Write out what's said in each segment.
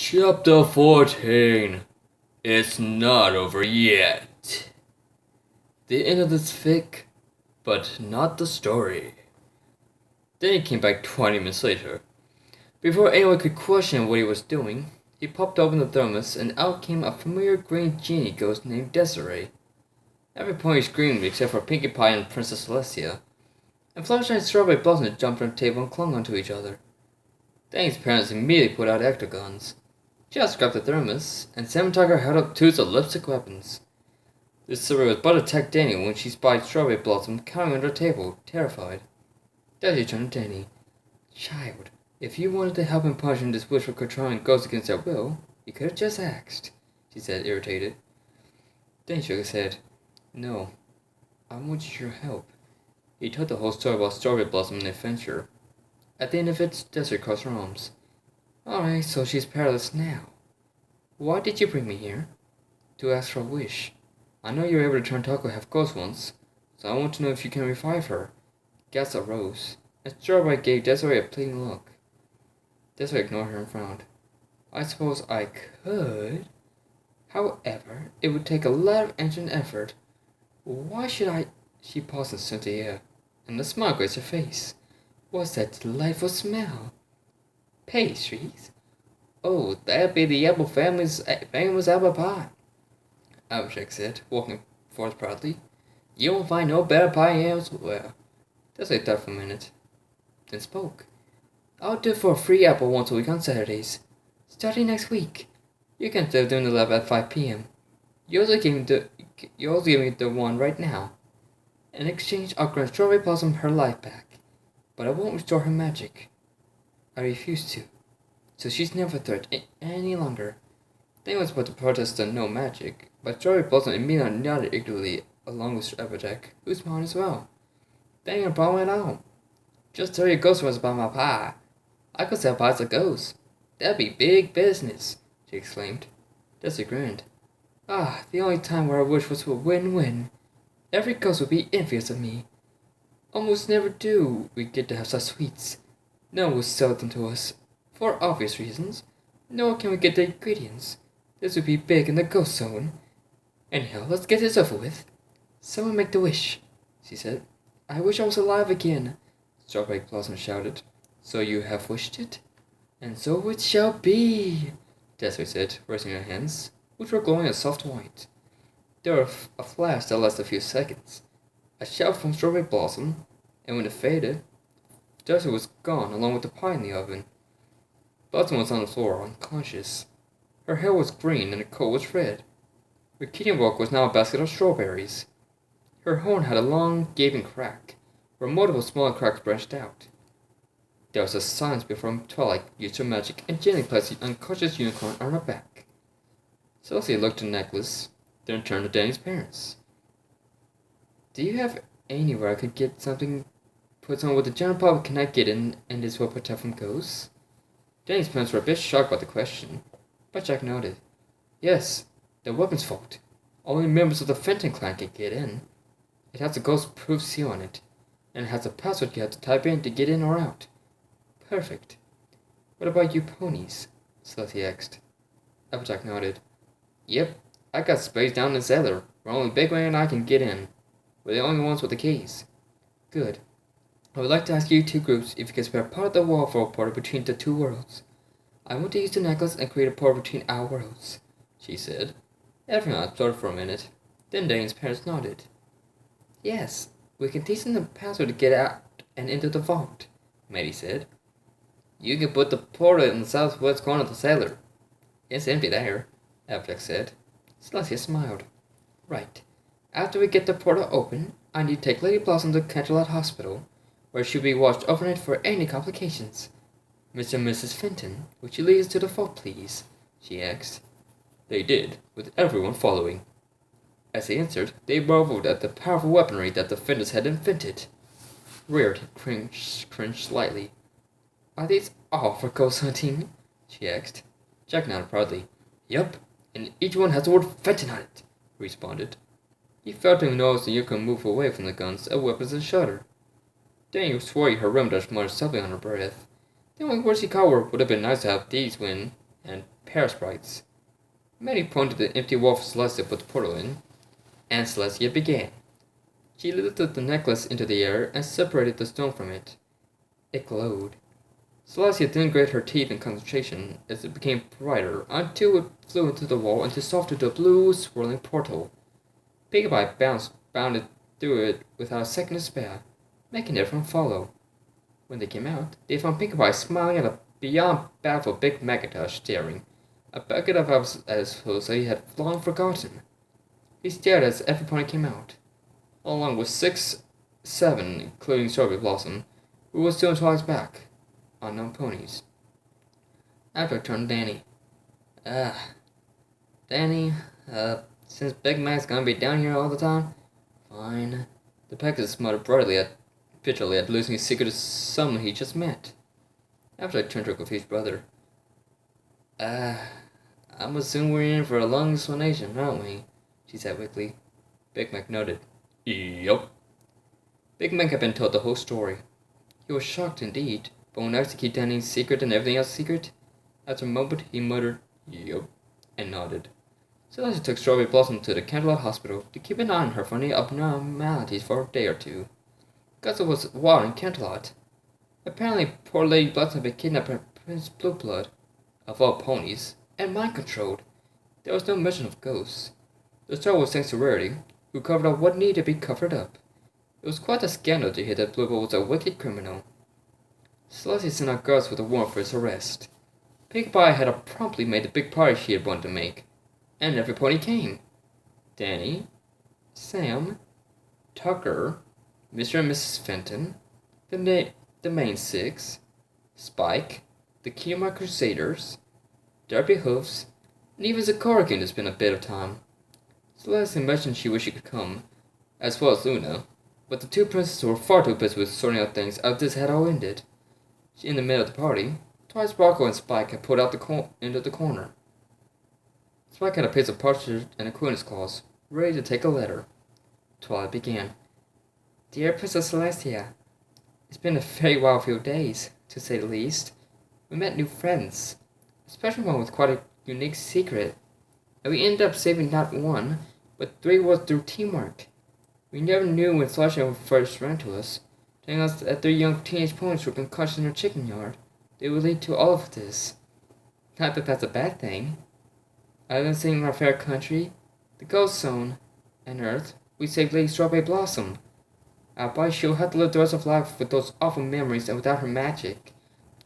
Chapter 14. It's not over yet. The end of this fic, but not the story. Then he came back 20 minutes later. Before anyone could question what he was doing, he popped open the thermos and out came a familiar green genie ghost named Desiree. Every pony screamed except for Pinkie Pie and Princess Celestia, and Fluttershy and Strawberry Blossom jumped on the table and clung onto each other. Danny's parents immediately put out ectogons. Just grabbed the thermos, and Salmon Tiger held up two of lipstick weapons. Desiree was about to attack Danny when she spied Strawberry Blossom cowering under the table, terrified. Daisy turned to Danny. Child, if you wanted to help him punish this wish for controlling ghosts against their will, you could have just asked, she said, irritated. Danny shook his head. No, I want your help. He told the whole story about Strawberry Blossom and the adventure. At the end of it, Desiree crossed her arms. Alright, so she's powerless now. Why did you bring me here? To ask for a wish. I know you were able to turn Taco half ghost once, so I want to know if you can revive her. Gas arose, and Strawberry gave Desiree a pleading look. Desiree ignored her and frowned. I suppose I could. However, it would take a lot of energy and effort. Why should I? She paused and sniffed the air, and a smile graced her face. What's that delightful smell? Pastries? Oh, that'd be the Apple family's famous apple pie, Applejack said, walking forth proudly. You won't find no better pie elsewhere. Desiree thought for a minute, then spoke. I'll do it for a free apple once a week on Saturdays. Starting next week. You can start doing the lab at 5 p.m. You're also giving the one right now. In exchange, I'll grant Strawberry Blossom her life back, but I won't restore her magic. I refuse to, so she's never a threat any longer. Danny was about to protest the no magic, but Strawberry Blossom immediately nodded eagerly along with Applejack, who smiled as well. That ain't a problem at all. Just tell your ghost was about my pie. I could sell pies to ghosts. That'd be big business, she exclaimed. Desi grinned. Ah, the only time where I wish was a win-win. Every ghost would be envious of me. Almost never do we get to have such sweets. No one will sell them to us, for obvious reasons. Nor can we get the ingredients. This would be big in the ghost zone. Anyhow, let's get this over with. Someone make the wish, she said. I wish I was alive again, Strawberry Blossom shouted. So you have wished it? And so it shall be, Desiree said, raising her hands, which were glowing a soft white. There was a flash that lasted a few seconds, a shout from Strawberry Blossom, and when it faded, Desiree was gone along with the pie in the oven. Blossom was on the floor, unconscious. Her hair was green and her coat was red. Her kitchen walk was now a basket of strawberries. Her horn had a long, gaping crack, where multiple smaller cracks branched out. There was a silence before Twilight used her magic and gently placed the unconscious unicorn on her back. Celestia looked at the necklace, then turned to Danny's parents. Do you have anywhere I could get something put on what the general public cannot get in and this will protect from ghosts? Danny's parents were a bit shocked by the question, but Jack nodded. Yes, the weapons vault. Only members of the Phantom clan can get in. It has a ghost-proof seal on it, and it has a password you have to type in to get in or out. Perfect. What about you ponies? Celestia asked. Applejack nodded. Yep, I got space down in the cellar, where only Big Wang and I can get in. We're the only ones with the keys. Good. I would like to ask you two groups if you can spare part of the wall for a portal between the two worlds. I want to use the necklace and create a portal between our worlds, she said. Everyone absorbed for a minute. Then Dane's parents nodded. Yes, we can teach them the password to get out and into the vault, Maddie said. You can put the portal in the southwest corner of the cellar. It's empty there, Applejack said. Celestia smiled. Right. After we get the portal open, I need to take Lady Blossom to Canterlot Hospital, where she'll be watched overnight for any complications. Mr. and Mrs. Fenton, would you lead us to the vault, please? She asked. They did, with everyone following. As they answered, they marveled at the powerful weaponry that the Fentons had invented. Rarity cringed slightly. Are these all for ghost hunting? She asked. Jack nodded proudly. Yup, and each one has the word Fenton on it, he responded. He felt to notice the unicorn move away from the guns and weapons and shudder. Danny swore he heard Remdash mutter something on her breath. The only words he called would have been nice to have these when and parasprites. Many pointed to the empty wall for Celestia put the portal in, and Celestia began. She lifted the necklace into the air and separated the stone from it. It glowed. Celestia then grit her teeth in concentration as it became brighter until it flew into the wall and dissolved into a blue, swirling portal. Peggy bounded through it without a second to spare, making everyone follow. When they came out, they found Peggy smiling at a beyond baffled Big Macintosh staring, a bucket of assholes that he had long forgotten. He stared as every pony came out, along with 7, including Strawberry Blossom, who was still on Twilight's back. Unknown ponies. After I turned to Danny. Danny, since Big Mac's gonna be down here all the time, fine. The Pegasus muttered bitterly at losing his secret to someone he just met. After I turned to her confused brother. I'm assuming we're in for a long explanation, aren't we? She said weakly. Big Mac nodded. Yup. Big Mac had been told the whole story. He was shocked indeed, but when asked to keep Danny's secret and everything else secret, after a moment he muttered, yup, and nodded. Celestia took Strawberry Blossom to the Canterlot Hospital to keep an eye on her for any abnormalities for a day or two. Because it was war in Canterlot. Apparently, poor Lady Blossom had been kidnapped by Prince Blueblood, of all ponies, and mind-controlled. There was no mention of ghosts. The story was thanks to Rarity, who covered up what needed to be covered up. It was quite a scandal to hear that Blueblood was a wicked criminal. Celestia sent out guards with a warrant for his arrest. Pink Pie had promptly made the big party she had wanted to make, and every pony came. Danny, Sam, Tucker, Mr. and Mrs. Fenton, the main 6, Spike, the Kiyama Crusaders, Derby Hoofs, and even Zakora came to spend a bit of time. Celestia mentioned she wished she could come, as well as Luna, but the two princesses were far too busy with sorting out things after this had all ended. In the middle of the party, Twilight Sparkle and Spike had pulled out into the corner. Spike had a piece of parchment and a coin in his claws, ready to take a letter. Twilight began. Dear Princess Celestia, it's been a very wild few days, to say the least. We met new friends, especially one with quite a unique secret, and we ended up saving not 1, but 3 worlds through teamwork. We never knew when Celestia first ran to us, telling us that 3 young teenage ponies were concussions in her chicken yard. They would lead to all of this. Not that that's a bad thing. Other than saving our fair country, the Ghost Zone, and Earth, we saved Lady Strawberry Blossom. Our boy she'll have to live the rest of life with those awful memories and without her magic.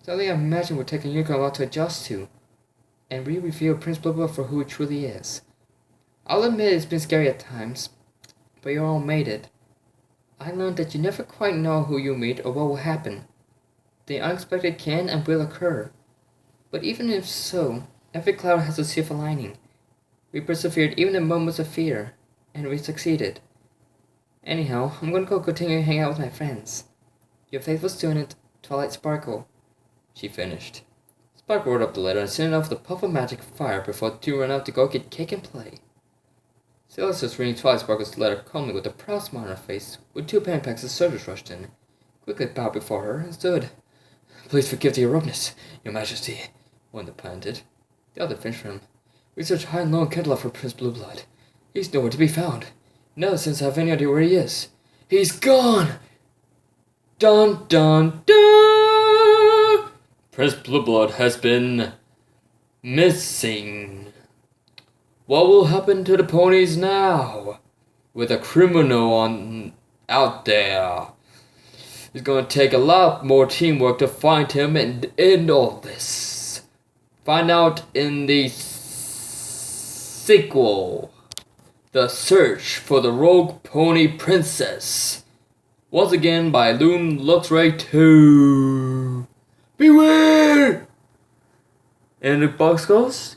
Something I imagine would take a Unicorn a lot to adjust to, and re-reveal Prince Blueblood for who he truly is. I'll admit it's been scary at times, but you all made it. I learned that you never quite know who you meet or what will happen. The unexpected can and will occur. But even if so, every cloud has a silver lining. We persevered even in moments of fear, and we succeeded. Anyhow, I'm going to go continue to hang out with my friends. Your faithful student, Twilight Sparkle. She finished. Sparkle wrote up the letter and sent it off with a puff of magic fire before the two ran out to go get cake and play. Celestia was reading Twilight Sparkle's letter calmly with a proud smile on her face when 2 Phantom Pegasus soldiers rushed in, quickly bowed before her and stood. Please forgive the abruptness, Your Majesty, one demanded. The other finished for him. We searched high and low in Canterlot for Prince Blueblood. He's nowhere to be found. No sense have any idea where he is. He's gone! Dun dun dun! Prince Blueblood has been missing. What will happen to the ponies now? With a criminal out there. It's going to take a lot more teamwork to find him and end all this. Find out in the sequel. The Search for the Rogue Pony Princess. Once again by Loon Luxray 2. Beware! And the box goes.